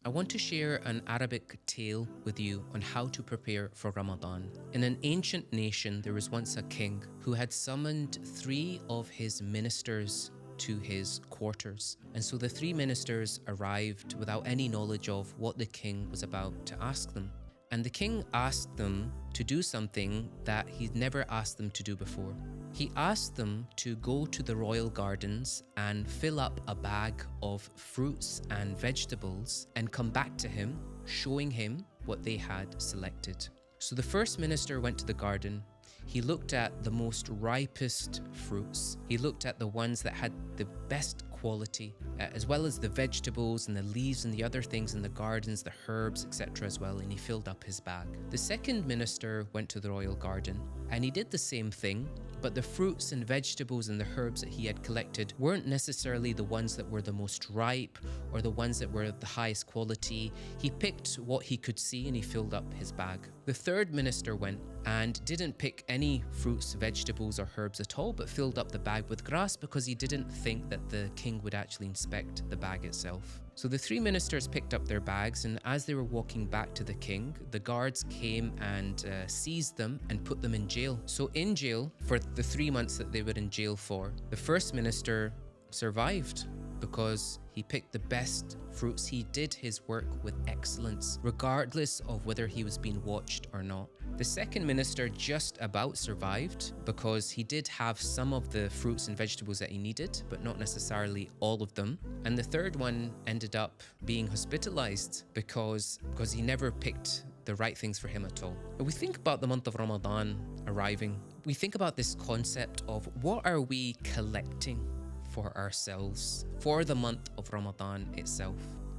I want to share an Arabic tale with you on how to prepare for Ramadan. In an ancient nation, there was once a king who had summoned 3 of his ministers to his quarters. And so the 3 ministers arrived without any knowledge of what the king was about to ask them. And the king asked them to do something that he'd never asked them to do before. He asked them to go to the royal gardens and fill up a bag of fruits and vegetables and come back to him, showing him what they had selected. So the first minister went to the garden. He looked at the most ripest fruits. He looked at the ones that had the best quality, as well as the vegetables and the leaves and the other things in the gardens, the herbs, etc. as well, and he filled up his bag. The second minister went to the royal garden and he did the same thing, but the fruits and vegetables and the herbs that he had collected weren't necessarily the ones that were the most ripe or the ones that were the highest quality. He picked what he could see and he filled up his bag. The third minister went and didn't pick any fruits, vegetables or herbs at all, but filled up the bag with grass because he didn't think that the king would actually inspect the bag itself. So the 3 ministers picked up their bags, and as they were walking back to the king, the guards came and seized them and put them in jail. So in jail, for the 3 months that they were in jail for, the first minister survived because he picked the best fruits. He did his work with excellence, regardless of whether he was being watched or not. The second minister just about survived because he did have some of the fruits and vegetables that he needed, but not necessarily all of them. And the third one ended up being hospitalized because he never picked the right things for him at all. When we think about the month of Ramadan arriving, we think about this concept of what are we collecting for ourselves for the month of Ramadan itself.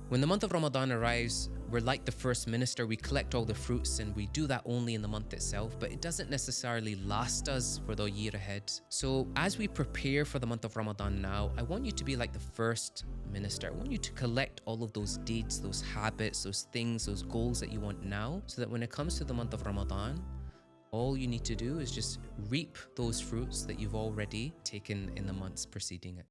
When the month of Ramadan arrives, we're like the first minister. We collect all the fruits and we do that only in the month itself, but it doesn't necessarily last us for the year ahead. So as we prepare for the month of Ramadan now, I want you to be like the first minister. I want you to collect all of those deeds, those habits, those things, those goals that you want now, so that when it comes to the month of Ramadan, all you need to do is just reap those fruits that you've already taken in the months preceding it.